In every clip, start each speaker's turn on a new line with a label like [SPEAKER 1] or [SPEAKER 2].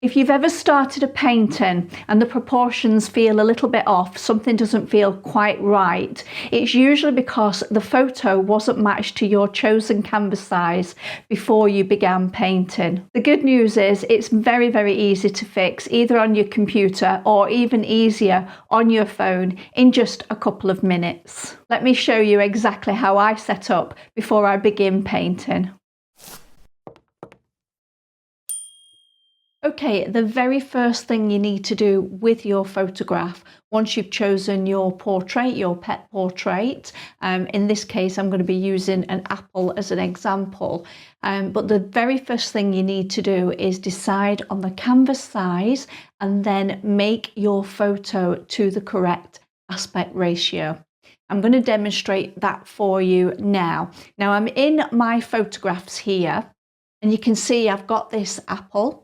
[SPEAKER 1] If you've ever started a painting and the proportions feel a little bit off, something doesn't feel quite right, it's usually because the photo wasn't matched to your chosen canvas size before you began painting. The good news is it's very, very easy to fix, either on your computer or even easier on your phone in just a couple of minutes. Let me show you exactly how I set up before I begin painting. Okay, the very first thing you need to do with your photograph, once you've chosen your portrait, your pet portrait, in this case I'm going to be using an apple as an example, but the very first thing you need to do is decide on the canvas size and then make your photo to the correct aspect ratio. I'm going to demonstrate that for you now. Now I'm in my photographs here and you can see I've got this apple.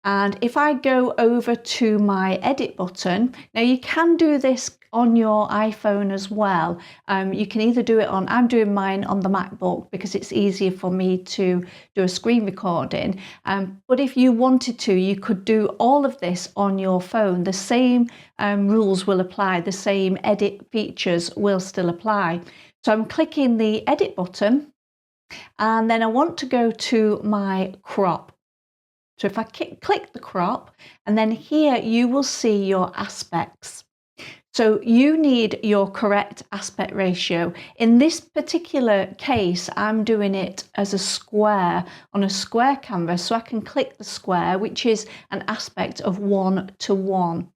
[SPEAKER 1] And if I go over to my edit button, now you can do this on your iPhone as well. You can either do it on, I'm doing mine on the MacBook because it's easier for me to do a screen recording. But if you wanted to, you could do all of this on your phone. The same rules will apply, the same edit features will still apply. So I'm clicking the edit button and then I want to go to my crop. So if I click the crop, and then here you will see your aspects. So you need your correct aspect ratio. In this particular case, I'm doing it as a square on a square canvas. So I can click the square, which is an aspect of 1:1.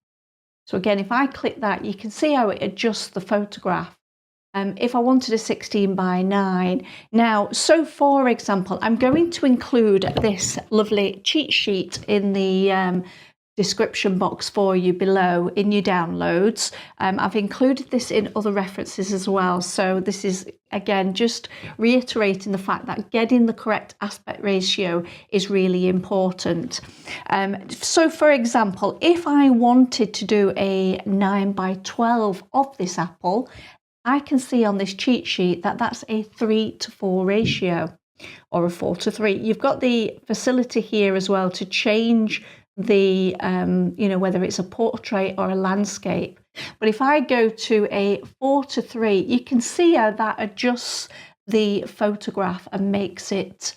[SPEAKER 1] So again, if I click that, you can see how it adjusts the photograph. If I wanted a 16:9. Now, so for example, I'm going to include this lovely cheat sheet in the description box for you below in your downloads. I've included this in other references as well. So this is, again, just reiterating the fact that getting the correct aspect ratio is really important. So for example, if I wanted to do a 9:12 of this apple, I can see on this cheat sheet that that's a 3:4 ratio or a 4:3. You've got the facility here as well to change the, whether it's a portrait or a landscape. But if I go to a 4:3, you can see how that adjusts the photograph and makes it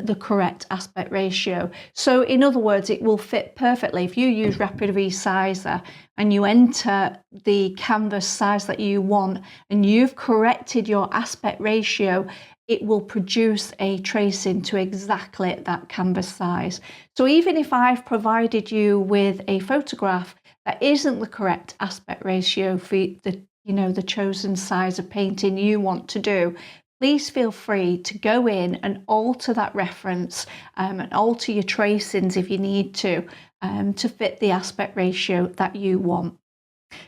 [SPEAKER 1] the correct aspect ratio. So in other words, it will fit perfectly. If you use Rapid Resizer and you enter the canvas size that you want and you've corrected your aspect ratio, it will produce a tracing to exactly that canvas size. So even if I've provided you with a photograph that isn't the correct aspect ratio for the chosen size of painting you want to do, please feel free to go in and alter that reference and alter your tracings if you need to fit the aspect ratio that you want.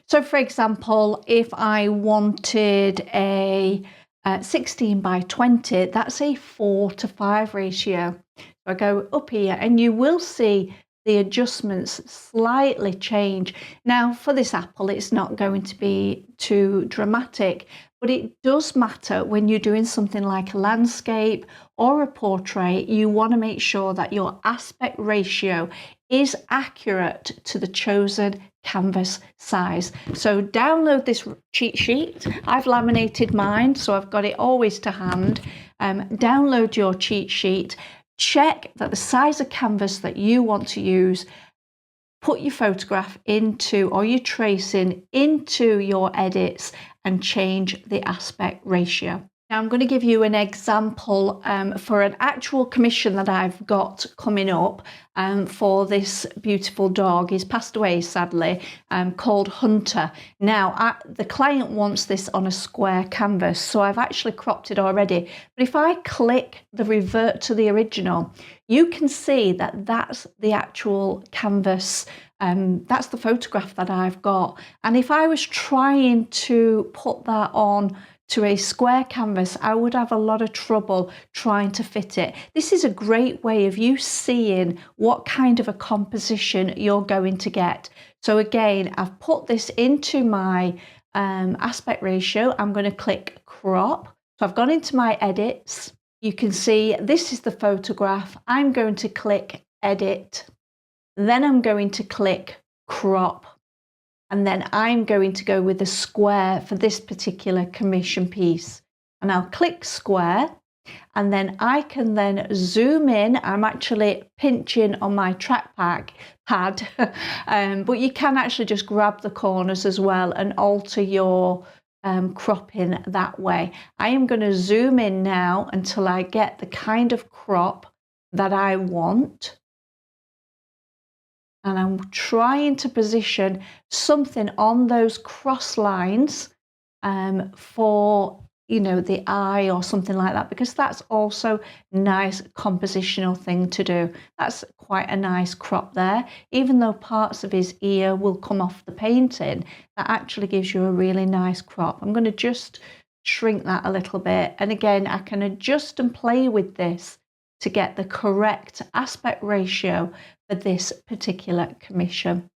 [SPEAKER 1] So for example, if I wanted a 16:20, that's a 4:5 ratio. So I go up here and you will see the adjustments slightly change. Now for this apple, it's not going to be too dramatic, but it does matter when you're doing something like a landscape or a portrait. You want to make sure that your aspect ratio is accurate to the chosen canvas size. So download this cheat sheet. I've laminated mine, so I've got it always to hand. Download your cheat sheet. Check that the size of canvas that you want to use, put your photograph into or your tracing into your edits and change the aspect ratio. Now I'm going to give you an example for an actual commission that I've got coming up for this beautiful dog. He's passed away sadly, called Hunter. Now the client wants this on a square canvas, so I've actually cropped it already. But if I click the revert to the original, you can see that that's the actual canvas. That's the photograph that I've got. And if I was trying to put that on to a square canvas, I would have a lot of trouble trying to fit it. This is a great way of you seeing what kind of a composition you're going to get. So again, I've put this into my aspect ratio. I'm going to click crop. So I've gone into my edits. You can see this is the photograph. I'm going to click edit. Then I'm going to click crop, and then I'm going to go with a square for this particular commission piece, and I'll click square, and then I can then zoom in. I'm actually pinching on my trackpad pad, but you can actually just grab the corners as well and alter your cropping that way. I am going to zoom in now until I get the kind of crop that I want. And I'm trying to position something on those cross lines for, you know, the eye or something like that, because that's also a nice compositional thing to do. That's quite a nice crop there. Even though parts of his ear will come off the painting, that actually gives you a really nice crop. I'm going to just shrink that a little bit. And again, I can adjust and play with this to get the correct aspect ratio for this particular commission.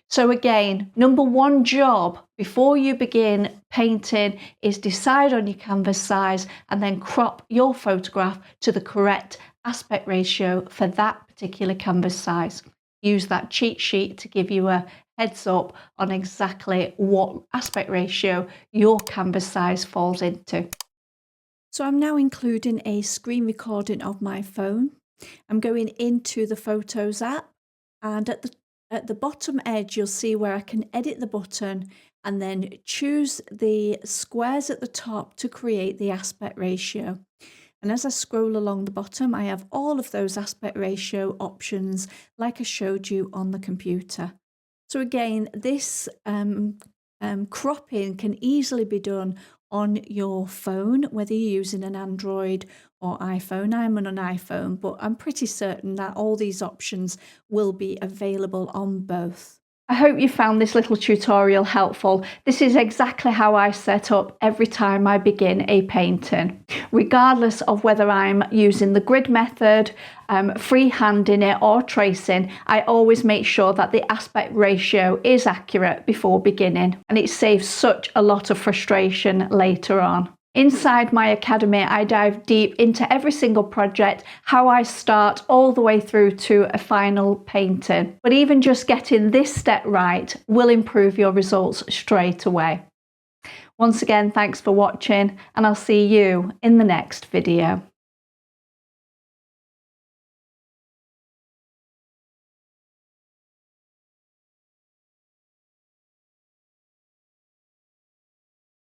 [SPEAKER 1] So again, number one job before you begin painting is decide on your canvas size and then crop your photograph to the correct aspect ratio for that particular canvas size. Use that cheat sheet to give you a heads up on exactly what aspect ratio your canvas size falls into. So I'm now including a screen recording of my phone. I'm going into the Photos app, and at the bottom edge you'll see where I can edit the button and then choose the squares at the top to create the aspect ratio. And as I scroll along the bottom, I have all of those aspect ratio options like I showed you on the computer. So again, this cropping can easily be done on your phone, whether you're using an Android or iPhone. I'm on an iPhone, but I'm pretty certain that all these options will be available on both. I hope you found this little tutorial helpful. This is exactly how I set up every time I begin a painting. Regardless of whether I'm using the grid method, freehanding it or tracing, I always make sure that the aspect ratio is accurate before beginning, and it saves such a lot of frustration later on. Inside my academy, I dive deep into every single project, how I start all the way through to a final painting. But even just getting this step right will improve your results straight away. Once again, thanks for watching, and I'll see you in the next video.